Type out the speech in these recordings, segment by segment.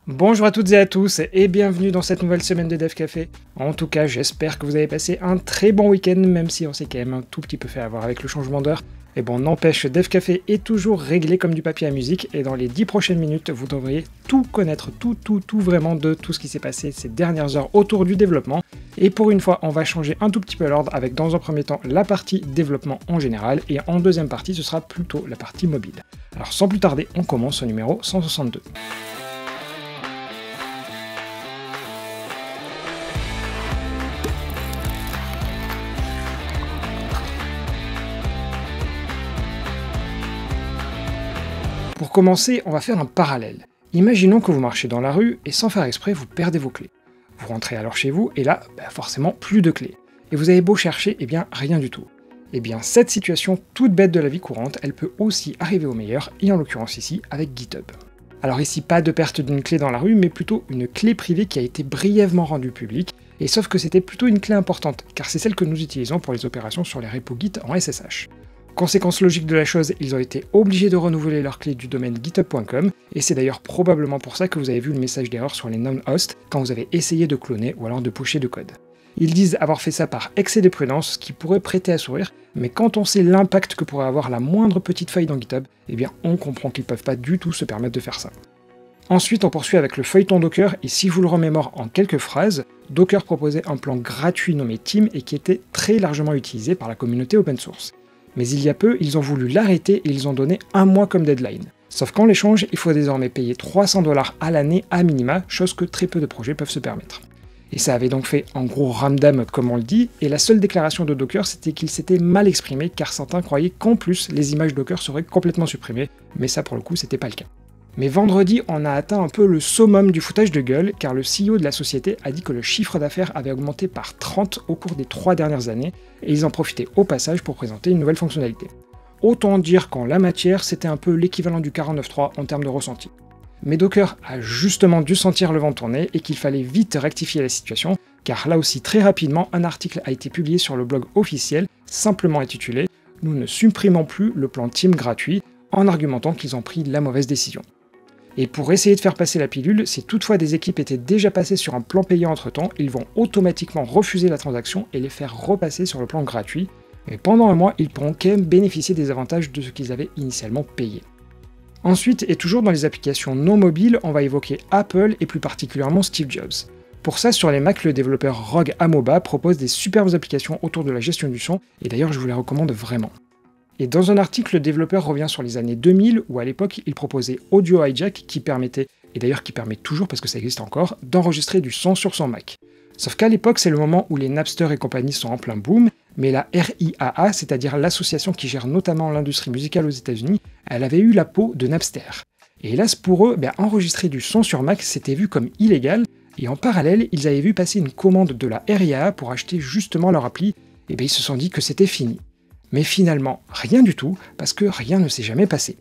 Bonjour à toutes et à tous et bienvenue dans cette nouvelle semaine de Dev Café. En tout cas, j'espère que vous avez passé un très bon week-end, même si on s'est quand même un tout petit peu fait avoir avec le changement d'heure. Et bon, n'empêche, Dev Café est toujours réglé comme du papier à musique et dans les 10 prochaines minutes, vous devriez tout connaître, tout vraiment de tout ce qui s'est passé ces dernières heures autour du développement. Et pour une fois, on va changer un tout petit peu l'ordre avec dans un premier temps la partie développement en général et en deuxième partie, ce sera plutôt la partie mobile. Alors sans plus tarder, on commence au numéro 162. Pour commencer, on va faire un parallèle. Imaginons que vous marchez dans la rue et sans faire exprès, vous perdez vos clés. Vous rentrez alors chez vous et là, forcément, plus de clés. Et vous avez beau chercher, rien du tout. Cette situation toute bête de la vie courante, elle peut aussi arriver au meilleur, et en l'occurrence ici, avec GitHub. Alors ici, pas de perte d'une clé dans la rue, mais plutôt une clé privée qui a été brièvement rendue publique, et sauf que c'était plutôt une clé importante, car c'est celle que nous utilisons pour les opérations sur les repos Git en SSH. Conséquence logique de la chose, ils ont été obligés de renouveler leur clé du domaine github.com, et c'est d'ailleurs probablement pour ça que vous avez vu le message d'erreur sur les non-hosts quand vous avez essayé de cloner ou alors de pusher de code. Ils disent avoir fait ça par excès de prudence, ce qui pourrait prêter à sourire, mais quand on sait l'impact que pourrait avoir la moindre petite faille dans GitHub, on comprend qu'ils peuvent pas du tout se permettre de faire ça. Ensuite, on poursuit avec le feuilleton Docker, et si vous le remémore en quelques phrases, Docker proposait un plan gratuit nommé Team et qui était très largement utilisé par la communauté open source. Mais il y a peu, ils ont voulu l'arrêter et ils ont donné un mois comme deadline. Sauf qu'en l'échange, il faut désormais payer 300 $ à l'année à minima, chose que très peu de projets peuvent se permettre. Et ça avait donc fait en gros ramdam comme on le dit, et la seule déclaration de Docker c'était qu'il s'était mal exprimé car certains croyaient qu'en plus les images Docker seraient complètement supprimées, mais ça pour le coup c'était pas le cas. Mais vendredi, on a atteint un peu le summum du foutage de gueule, car le CEO de la société a dit que le chiffre d'affaires avait augmenté par 30 au cours des 3 dernières années, et ils en profitaient au passage pour présenter une nouvelle fonctionnalité. Autant dire qu'en la matière, c'était un peu l'équivalent du 49.3 en termes de ressenti. Mais Docker a justement dû sentir le vent tourner et qu'il fallait vite rectifier la situation, car là aussi très rapidement, un article a été publié sur le blog officiel, simplement intitulé « Nous ne supprimons plus le plan Team gratuit », en argumentant qu'ils ont pris la mauvaise décision. Et pour essayer de faire passer la pilule, si toutefois des équipes étaient déjà passées sur un plan payant entre-temps, ils vont automatiquement refuser la transaction et les faire repasser sur le plan gratuit, mais pendant un mois, ils pourront quand même bénéficier des avantages de ce qu'ils avaient initialement payé. Ensuite, et toujours dans les applications non mobiles, on va évoquer Apple et plus particulièrement Steve Jobs. Pour ça, sur les Mac, le développeur Rogue Amoeba propose des superbes applications autour de la gestion du son, et d'ailleurs je vous les recommande vraiment. Et dans un article, le développeur revient sur les années 2000, où à l'époque, il proposait Audio Hijack qui permettait, et d'ailleurs qui permet toujours parce que ça existe encore, d'enregistrer du son sur son Mac. Sauf qu'à l'époque, c'est le moment où les Napster et compagnie sont en plein boom, mais la RIAA, c'est-à-dire l'association qui gère notamment l'industrie musicale aux États-Unis, elle avait eu la peau de Napster. Et hélas pour eux, enregistrer du son sur Mac, c'était vu comme illégal, et en parallèle, ils avaient vu passer une commande de la RIAA pour acheter justement leur appli, et ils se sont dit que c'était fini. Mais finalement, rien du tout, parce que rien ne s'est jamais passé.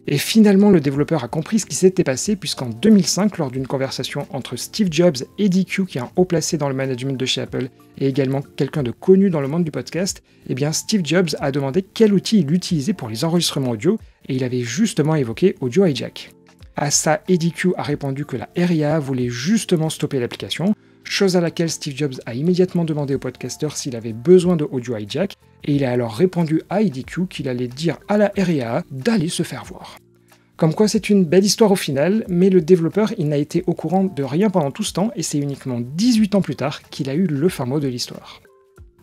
Et finalement, le développeur a compris ce qui s'était passé, puisqu'en 2005, lors d'une conversation entre Steve Jobs et DQ, qui est un haut placé dans le management de chez Apple, et également quelqu'un de connu dans le monde du podcast, Steve Jobs a demandé quel outil il utilisait pour les enregistrements audio, et il avait justement évoqué Audio Hijack. À ça, DQ a répondu que la RIAA voulait justement stopper l'application, chose à laquelle Steve Jobs a immédiatement demandé au podcaster s'il avait besoin de Audio Hijack, et il a alors répondu à IDQ qu'il allait dire à la RIAA d'aller se faire voir. Comme quoi c'est une belle histoire au final, mais le développeur il n'a été au courant de rien pendant tout ce temps, et c'est uniquement 18 ans plus tard qu'il a eu le fin mot de l'histoire.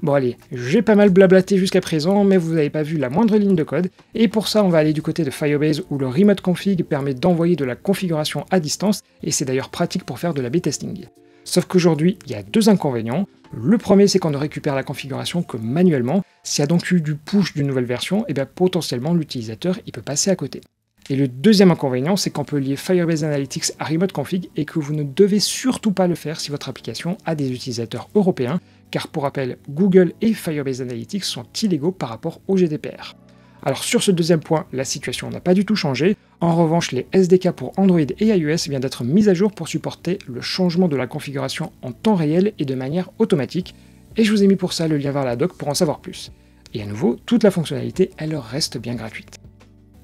Bon allez, j'ai pas mal blablaté jusqu'à présent, mais vous n'avez pas vu la moindre ligne de code, et pour ça on va aller du côté de Firebase où le remote config permet d'envoyer de la configuration à distance, et c'est d'ailleurs pratique pour faire de l'A/B testing. Sauf qu'aujourd'hui, il y a 2 inconvénients. Le premier, c'est qu'on ne récupère la configuration que manuellement. S'il y a donc eu du push d'une nouvelle version, potentiellement l'utilisateur il peut passer à côté. Et le deuxième inconvénient, c'est qu'on peut lier Firebase Analytics à Remote Config et que vous ne devez surtout pas le faire si votre application a des utilisateurs européens, car pour rappel, Google et Firebase Analytics sont illégaux par rapport au GDPR. Alors sur ce deuxième point, la situation n'a pas du tout changé. En revanche, les SDK pour Android et iOS viennent d'être mis à jour pour supporter le changement de la configuration en temps réel et de manière automatique. Et je vous ai mis pour ça le lien vers la doc pour en savoir plus. Et à nouveau, toute la fonctionnalité, elle reste bien gratuite.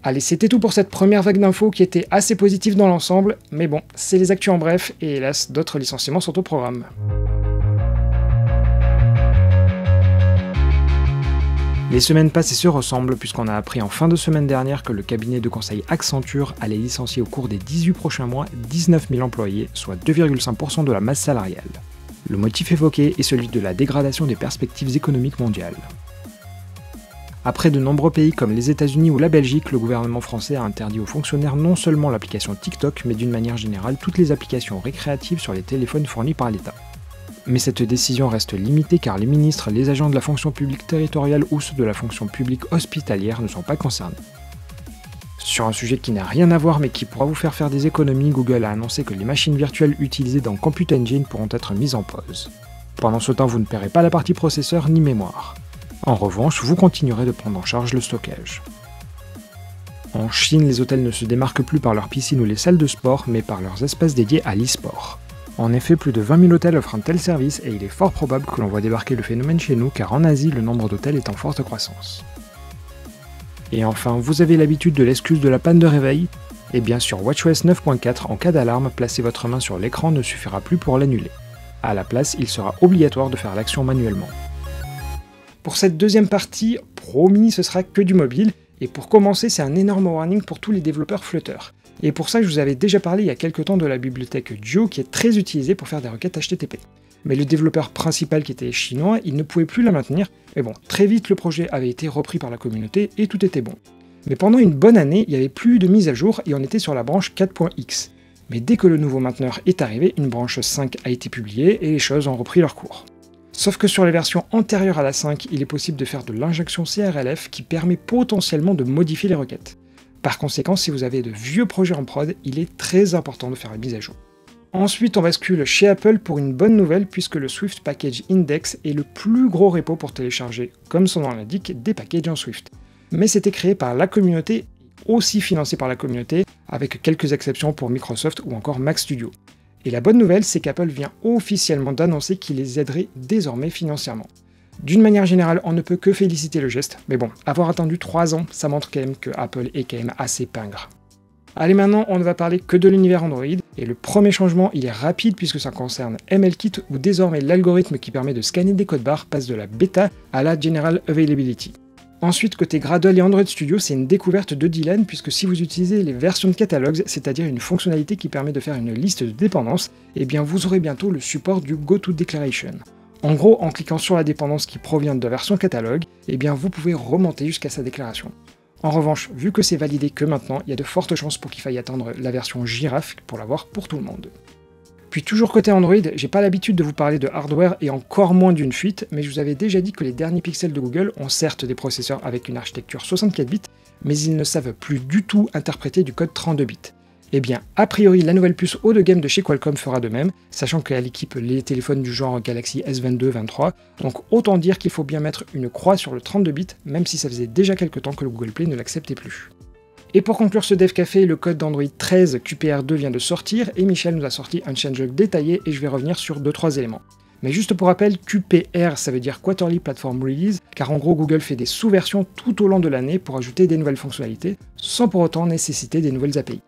Allez, c'était tout pour cette première vague d'infos qui était assez positive dans l'ensemble, mais bon, c'est les actus en bref, et hélas, d'autres licenciements sont au programme. Les semaines passent et se ressemblent puisqu'on a appris en fin de semaine dernière que le cabinet de conseil Accenture allait licencier au cours des 18 prochains mois 19 000 employés, soit 2,5% de la masse salariale. Le motif évoqué est celui de la dégradation des perspectives économiques mondiales. Après de nombreux pays comme les États-Unis ou la Belgique, le gouvernement français a interdit aux fonctionnaires non seulement l'application TikTok, mais d'une manière générale toutes les applications récréatives sur les téléphones fournis par l'État. Mais cette décision reste limitée car les ministres, les agents de la fonction publique territoriale ou ceux de la fonction publique hospitalière ne sont pas concernés. Sur un sujet qui n'a rien à voir mais qui pourra vous faire des économies, Google a annoncé que les machines virtuelles utilisées dans Compute Engine pourront être mises en pause. Pendant ce temps, vous ne paierez pas la partie processeur ni mémoire. En revanche, vous continuerez de prendre en charge le stockage. En Chine, les hôtels ne se démarquent plus par leurs piscines ou les salles de sport, mais par leurs espaces dédiés à l'e-sport. En effet, plus de 20 000 hôtels offrent un tel service et il est fort probable que l'on voit débarquer le phénomène chez nous car en Asie, le nombre d'hôtels est en forte croissance. Et enfin, vous avez l'habitude de l'excuse de la panne de réveil? Et bien sur WatchOS 9.4, en cas d'alarme, placer votre main sur l'écran ne suffira plus pour l'annuler. À la place, il sera obligatoire de faire l'action manuellement. Pour cette deuxième partie, promis, ce sera que du mobile, et pour commencer, c'est un énorme warning pour tous les développeurs Flutter. Et pour ça, je vous avais déjà parlé il y a quelques temps de la bibliothèque Duo qui est très utilisée pour faire des requêtes HTTP. Mais le développeur principal qui était chinois, il ne pouvait plus la maintenir, mais bon, très vite le projet avait été repris par la communauté et tout était bon. Mais pendant une bonne année, il n'y avait plus de mise à jour et on était sur la branche 4.x. Mais dès que le nouveau mainteneur est arrivé, une branche 5 a été publiée et les choses ont repris leur cours. Sauf que sur les versions antérieures à la 5, il est possible de faire de l'injection CRLF qui permet potentiellement de modifier les requêtes. Par conséquent, si vous avez de vieux projets en prod, il est très important de faire la mise à jour. Ensuite, on bascule chez Apple pour une bonne nouvelle puisque le Swift Package Index est le plus gros repo pour télécharger, comme son nom l'indique, des packages en Swift. Mais c'était créé par la communauté, aussi financé par la communauté, avec quelques exceptions pour Microsoft ou encore Mac Studio. Et la bonne nouvelle, c'est qu'Apple vient officiellement d'annoncer qu'il les aiderait désormais financièrement. D'une manière générale, on ne peut que féliciter le geste, mais bon, avoir attendu 3 ans, ça montre quand même que Apple est quand même assez pingre. Allez, maintenant, on ne va parler que de l'univers Android, et le premier changement, il est rapide puisque ça concerne MLKit, où désormais l'algorithme qui permet de scanner des codes barres passe de la bêta à la General Availability. Ensuite, côté Gradle et Android Studio, c'est une découverte de Dylan, puisque si vous utilisez les versions de catalogs, c'est-à-dire une fonctionnalité qui permet de faire une liste de dépendances, eh bien vous aurez bientôt le support du GoToDeclaration. En gros, en cliquant sur la dépendance qui provient de la version catalogue, eh bien vous pouvez remonter jusqu'à sa déclaration. En revanche, vu que c'est validé que maintenant, il y a de fortes chances pour qu'il faille attendre la version girafe pour l'avoir pour tout le monde. Puis toujours côté Android, j'ai pas l'habitude de vous parler de hardware et encore moins d'une fuite, mais je vous avais déjà dit que les derniers pixels de Google ont certes des processeurs avec une architecture 64 bits, mais ils ne savent plus du tout interpréter du code 32 bits. Eh bien, a priori, la nouvelle puce haut de gamme de chez Qualcomm fera de même, sachant qu'elle équipe les téléphones du genre Galaxy S22, 23, donc autant dire qu'il faut bien mettre une croix sur le 32 bits, même si ça faisait déjà quelques temps que le Google Play ne l'acceptait plus. Et pour conclure ce Dev Café, le code d'Android 13 QPR2 vient de sortir, et Michel nous a sorti un changelog détaillé, et je vais revenir sur 2-3 éléments. Mais juste pour rappel, QPR ça veut dire Quarterly Platform Release, car en gros Google fait des sous-versions tout au long de l'année pour ajouter des nouvelles fonctionnalités, sans pour autant nécessiter des nouvelles API.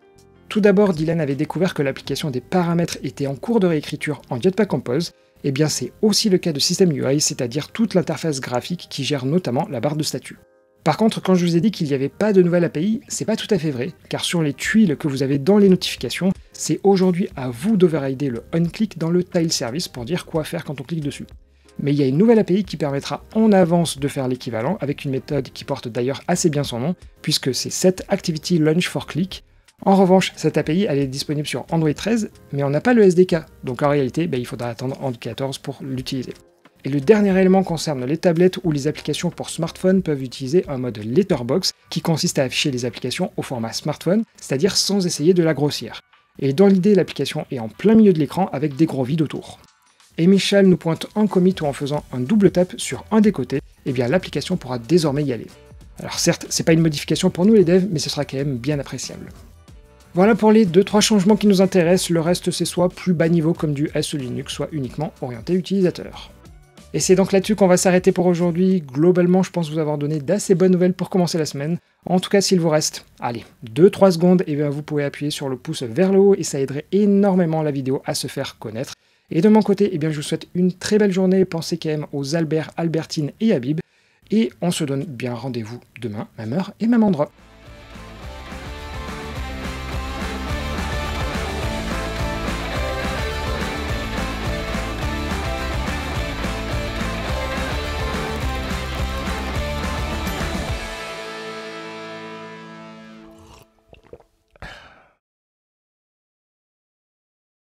Tout d'abord, Dylan avait découvert que l'application des paramètres était en cours de réécriture en Jetpack Compose, et bien c'est aussi le cas de System UI, c'est-à-dire toute l'interface graphique qui gère notamment la barre de statut. Par contre, quand je vous ai dit qu'il n'y avait pas de nouvelle API, c'est pas tout à fait vrai, car sur les tuiles que vous avez dans les notifications, c'est aujourd'hui à vous d'overrider le onClick dans le tile service pour dire quoi faire quand on clique dessus. Mais il y a une nouvelle API qui permettra en avance de faire l'équivalent avec une méthode qui porte d'ailleurs assez bien son nom, puisque c'est setActivityLaunchForClick. En revanche, cette API elle est disponible sur Android 13, mais on n'a pas le SDK, donc en réalité il faudra attendre Android 14 pour l'utiliser. Et le dernier élément concerne les tablettes où les applications pour smartphone peuvent utiliser un mode letterbox qui consiste à afficher les applications au format smartphone, c'est-à-dire sans essayer de la grossir. Et dans l'idée, l'application est en plein milieu de l'écran avec des gros vides autour. Et Michel nous pointe en commit ou en faisant un double tap sur un des côtés, et bien l'application pourra désormais y aller. Alors certes, c'est pas une modification pour nous les devs, mais ce sera quand même bien appréciable. Voilà pour les 2-3 changements qui nous intéressent, le reste c'est soit plus bas niveau comme du SE Linux, soit uniquement orienté utilisateur. Et c'est donc là-dessus qu'on va s'arrêter pour aujourd'hui. Globalement, je pense vous avoir donné d'assez bonnes nouvelles pour commencer la semaine. En tout cas, s'il vous reste, allez, 2-3 secondes, et bien vous pouvez appuyer sur le pouce vers le haut et ça aiderait énormément la vidéo à se faire connaître. Et de mon côté, eh bien, je vous souhaite une très belle journée. Pensez quand même aux Albert, Albertine et Habib. Et on se donne bien rendez-vous demain, même heure et même endroit.